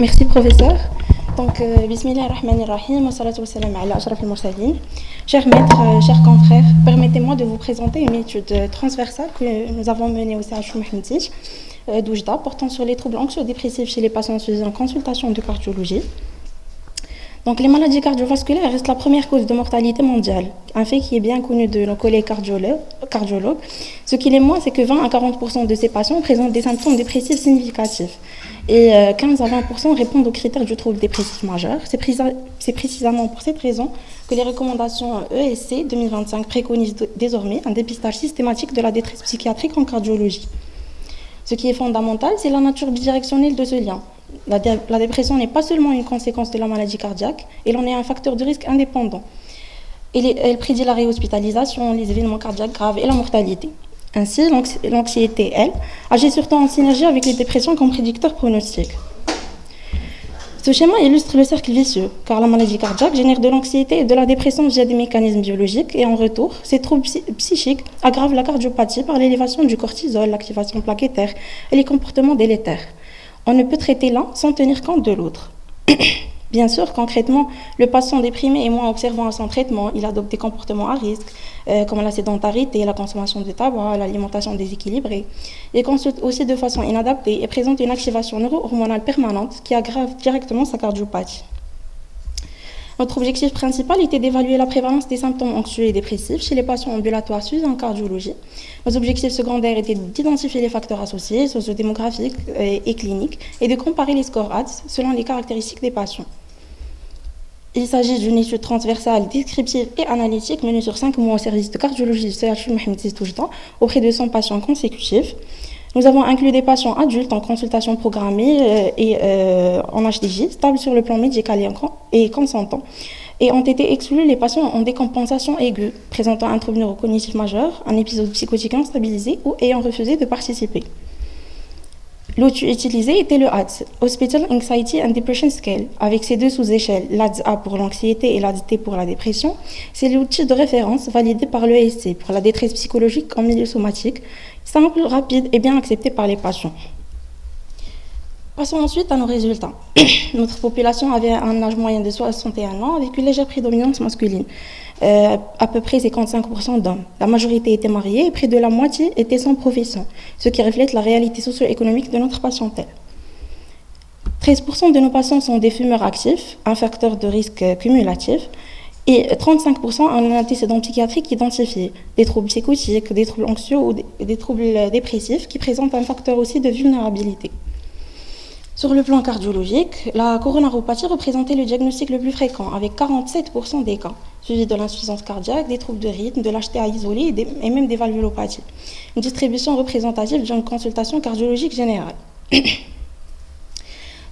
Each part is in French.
Merci professeur. Donc, Bismillah ar-Rahman ar-Rahim, wa salatu wa salam ala ashraf al-mursalin. Chers maîtres, chers confrères, permettez-moi de vous présenter une étude transversale que nous avons menée au CHU Mohamed VI d'Oujda, portant sur les troubles anxio-dépressifs chez les patients suivis en consultation de cardiologie. Donc, les maladies cardiovasculaires restent la première cause de mortalité mondiale, un fait qui est bien connu de nos collègues cardiologues. Ce qui l'est moins, c'est que 20 à 40% de ces patients présentent des symptômes dépressifs significatifs et 15 à 20% répondent aux critères du trouble dépressif majeur. C'est précisément pour cette raison que les recommandations ESC 2025 préconisent désormais un dépistage systématique de la détresse psychiatrique en cardiologie. Ce qui est fondamental, c'est la nature bidirectionnelle de ce lien. La dépression n'est pas seulement une conséquence de la maladie cardiaque, elle en est un facteur de risque indépendant. Elle prédit la réhospitalisation, les événements cardiaques graves et la mortalité. Ainsi, l'anxiété, elle, agit surtout en synergie avec les dépressions comme prédicteur pronostic. Ce schéma illustre le cercle vicieux, car la maladie cardiaque génère de l'anxiété et de la dépression via des mécanismes biologiques, et en retour, ces troubles psychiques aggravent la cardiopathie par l'élévation du cortisol, l'activation plaquettaire et les comportements délétères. On ne peut traiter l'un sans tenir compte de l'autre. Bien sûr, concrètement, le patient déprimé est moins observant à son traitement, il adopte des comportements à risque, comme la sédentarité, la consommation de tabac, l'alimentation déséquilibrée. Il consulte aussi de façon inadaptée et présente une activation neuro-hormonale permanente qui aggrave directement sa cardiopathie. Notre objectif principal était d'évaluer la prévalence des symptômes anxieux et dépressifs chez les patients ambulatoires suivis en cardiologie. Nos objectifs secondaires étaient d'identifier les facteurs associés, sociodémographiques et cliniques, et de comparer les scores ADS selon les caractéristiques des patients. Il s'agit d'une étude transversale, descriptive et analytique menée sur 5 mois au service de cardiologie du CHU Mohamed VI d'Oujda auprès de 100 patients consécutifs. Nous avons inclus des patients adultes en consultation programmée et en HDJ, stables sur le plan médical et consentants, et ont été exclus les patients en décompensation aiguë, présentant un trouble neurocognitif majeur, un épisode psychotique instabilisé ou ayant refusé de participer. L'outil utilisé était le HADS, Hospital Anxiety and Depression Scale. Avec ces deux sous-échelles, l'HADS-A pour l'anxiété et l'HADS-T pour la dépression, c'est l'outil de référence validé par l'ESC pour la détresse psychologique en milieu somatique, simple, rapide et bien accepté par les patients. Passons ensuite à nos résultats. Notre population avait un âge moyen de 61 ans avec une légère prédominance masculine, à peu près 55% d'hommes. La majorité était mariée et près de la moitié était sans profession, ce qui reflète la réalité socio-économique de notre patientèle. 13% de nos patients sont des fumeurs actifs, un facteur de risque cumulatif, et 35% ont un antécédent psychiatrique identifié, des troubles psychotiques, des troubles anxieux ou des troubles dépressifs qui présentent un facteur aussi de vulnérabilité. Sur le plan cardiologique, la coronaropathie représentait le diagnostic le plus fréquent, avec 47% des cas, suivi de l'insuffisance cardiaque, des troubles de rythme, de l'HTA isolé et même des valvulopathies. Une distribution représentative d'une consultation cardiologique générale.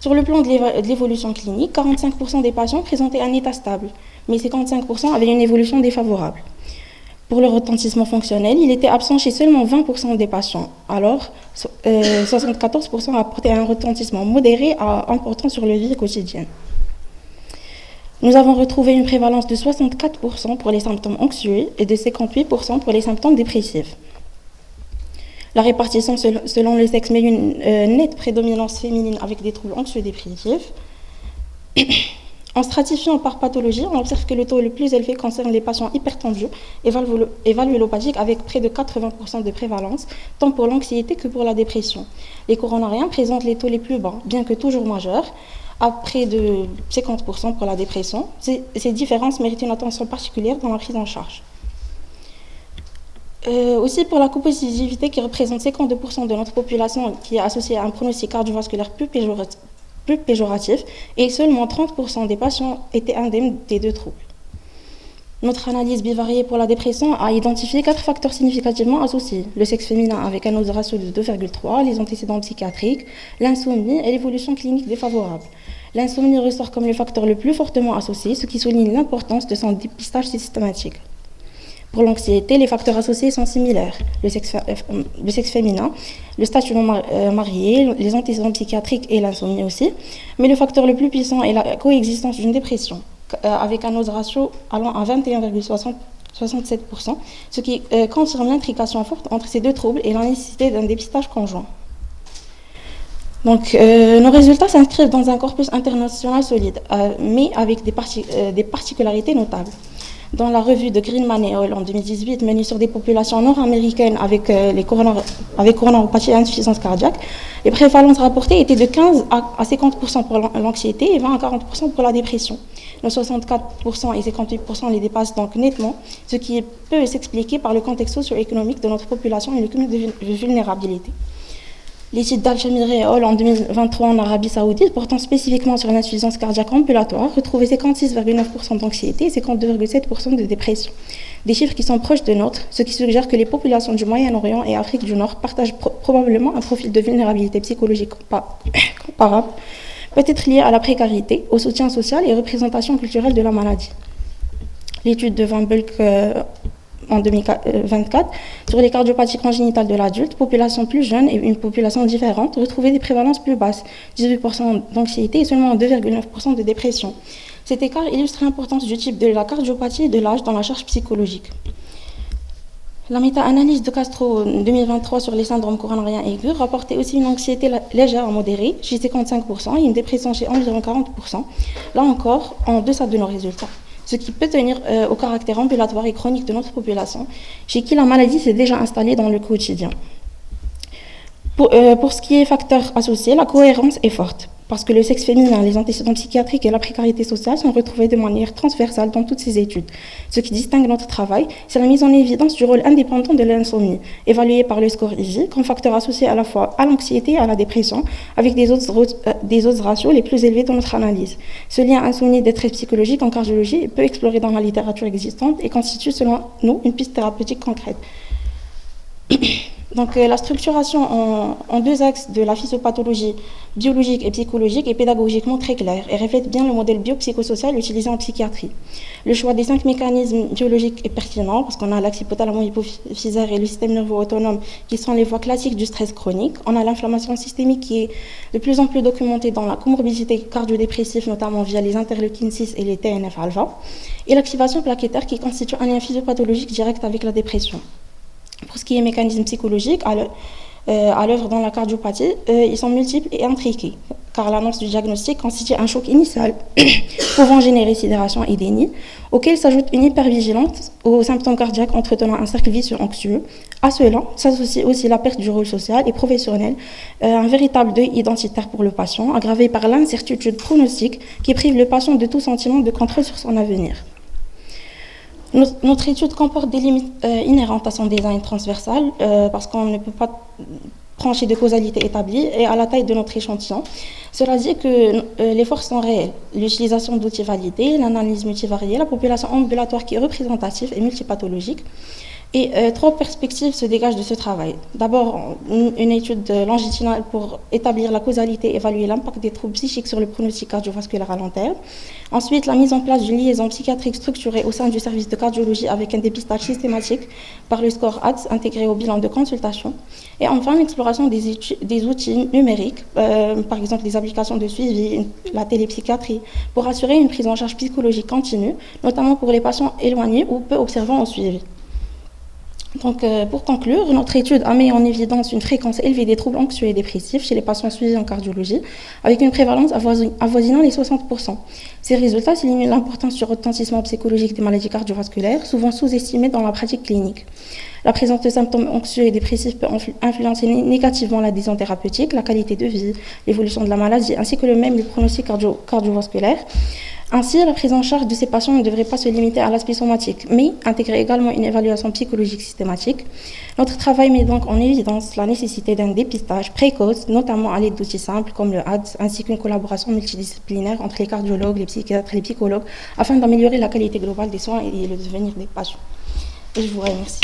Sur le plan de l'évolution clinique, 45% des patients présentaient un état stable, mais 55% avaient une évolution défavorable. Pour le retentissement fonctionnel, il était absent chez seulement 20% des patients, alors 74% apportaient un retentissement modéré à important sur le vie quotidienne. Nous avons retrouvé une prévalence de 64% pour les symptômes anxieux et de 58% pour les symptômes dépressifs. La répartition selon le sexe met une nette prédominance féminine avec des troubles anxieux dépressifs. En stratifiant par pathologie, on observe que le taux le plus élevé concerne les patients hypertendus et valvulopathiques avec près de 80% de prévalence, tant pour l'anxiété que pour la dépression. Les coronariens présentent les taux les plus bas, bien que toujours majeurs, à près de 50% pour la dépression. Ces différences méritent une attention particulière dans la prise en charge. Aussi pour la copositivité qui représente 52% de notre population qui est associée à un pronostic cardiovasculaire plus péjoratif et seulement 30% des patients étaient indemnes des deux troubles. Notre analyse bivariée pour la dépression a identifié 4 facteurs significativement associés. Le sexe féminin avec un odds ratio de 2,3, les antécédents psychiatriques, l'insomnie et l'évolution clinique défavorable. L'insomnie ressort comme le facteur le plus fortement associé, ce qui souligne l'importance de son dépistage systématique. Pour l'anxiété, les facteurs associés sont similaires. Le sexe féminin, le statut non marié, les antécédents psychiatriques et l'insomnie aussi. Mais le facteur le plus puissant est la coexistence d'une dépression, avec un odds ratio allant à 21,67%, ce qui confirme l'intrication forte entre ces deux troubles et la nécessité d'un dépistage conjoint. Donc, nos résultats s'inscrivent dans un corpus international solide, mais avec des particularités notables. Dans la revue de Greenman et Hall en 2018, menée sur des populations nord-américaines avec coronaropathie et insuffisance cardiaque, les prévalences rapportées étaient de 15 à 50% pour l'anxiété et 20 à 40% pour la dépression. Nos 64% et 58% les dépassent donc nettement, ce qui peut s'expliquer par le contexte socio-économique de notre population et le cumul de vulnérabilité. L'étude d'Al-Shamiri et Hall en 2023 en Arabie Saoudite, portant spécifiquement sur l'insuffisance cardiaque ambulatoire, retrouvait 56,9% d'anxiété et 52,7% de dépression. Des chiffres qui sont proches de nôtres, ce qui suggère que les populations du Moyen-Orient et Afrique du Nord partagent probablement un profil de vulnérabilité psychologique comparable, peut-être lié à la précarité, au soutien social et représentation culturelle de la maladie. L'étude de Van Bulk en 2024, sur les cardiopathies congénitales de l'adulte, population plus jeune et une population différente, retrouvait des prévalences plus basses, 18% d'anxiété et seulement 2,9% de dépression. Cet écart illustre l'importance du type de la cardiopathie et de l'âge dans la charge psychologique. La méta-analyse de Castro 2023 sur les syndromes coronariens aigus rapportait aussi une anxiété légère à modérée chez 55% et une dépression chez environ 40%, là encore en deçà de nos résultats, ce qui peut tenir au caractère ambulatoire et chronique de notre population, chez qui la maladie s'est déjà installée dans le quotidien. Pour ce qui est facteurs associés, la cohérence est forte, parce que le sexe féminin, les antécédents psychiatriques et la précarité sociale sont retrouvés de manière transversale dans toutes ces études. Ce qui distingue notre travail, c'est la mise en évidence du rôle indépendant de l'insomnie, évalué par le score EASI comme facteur associé à la fois à l'anxiété et à la dépression, avec des autres ratios les plus élevés dans notre analyse. Ce lien insomnie-détresse psychologique en cardiologie peut explorer dans la littérature existante et constitue, selon nous, une piste thérapeutique concrète. Donc, la structuration en deux axes de la physiopathologie biologique et psychologique est pédagogiquement très claire et reflète bien le modèle biopsychosocial utilisé en psychiatrie. Le choix des 5 mécanismes biologiques est pertinent parce qu'on a l'axe hypothalamo-hypophysaire et le système nerveux autonome qui sont les voies classiques du stress chronique. On a l'inflammation systémique qui est de plus en plus documentée dans la comorbidité cardio-dépressive, notamment via les interleukines 6 et les TNF-alpha, et l'activation plaquettaire qui constitue un lien physiopathologique direct avec la dépression. Pour ce qui est mécanisme psychologique, à l'œuvre dans la cardiopathie, ils sont multiples et intriqués, car l'annonce du diagnostic constitue un choc initial pouvant générer sidération et déni, auquel s'ajoute une hypervigilance aux symptômes cardiaques entretenant un cercle vicieux anxieux. À cela s'associe aussi la perte du rôle social et professionnel, un véritable deuil identitaire pour le patient, aggravé par l'incertitude pronostique qui prive le patient de tout sentiment de contrôle sur son avenir. Notre étude comporte des limites inhérentes à son design transversal parce qu'on ne peut pas trancher de causalité établie et à la taille de notre échantillon. Cela dit que les forces sont réelles. L'utilisation d'outils validés, l'analyse multivariée, la population ambulatoire qui est représentative et multipathologique. Et 3 perspectives se dégagent de ce travail. D'abord, une étude longitudinale pour établir la causalité, évaluer l'impact des troubles psychiques sur le pronostic cardiovasculaire à long terme. Ensuite, la mise en place d'une liaison psychiatrique structurée au sein du service de cardiologie avec un dépistage systématique par le score ADS intégré au bilan de consultation. Et enfin, l'exploration des outils numériques, par exemple des applications de suivi, la télépsychiatrie, pour assurer une prise en charge psychologique continue, notamment pour les patients éloignés ou peu observants au suivi. Donc, pour conclure, notre étude a mis en évidence une fréquence élevée des troubles anxieux et dépressifs chez les patients suivis en cardiologie, avec une prévalence avoisinant les 60%. Ces résultats soulignent l'importance du retentissement psychologique des maladies cardiovasculaires, souvent sous-estimées dans la pratique clinique. La présence de symptômes anxieux et dépressifs peut influencer négativement l'adhésion thérapeutique, la qualité de vie, l'évolution de la maladie, ainsi que même le pronostic cardiovasculaire. Ainsi, la prise en charge de ces patients ne devrait pas se limiter à l'aspect somatique, mais intégrer également une évaluation psychologique systématique. Notre travail met donc en évidence la nécessité d'un dépistage précoce, notamment à l'aide d'outils simples comme le ADS, ainsi qu'une collaboration multidisciplinaire entre les cardiologues, les psychiatres et les psychologues, afin d'améliorer la qualité globale des soins et le devenir des patients. Et je vous remercie.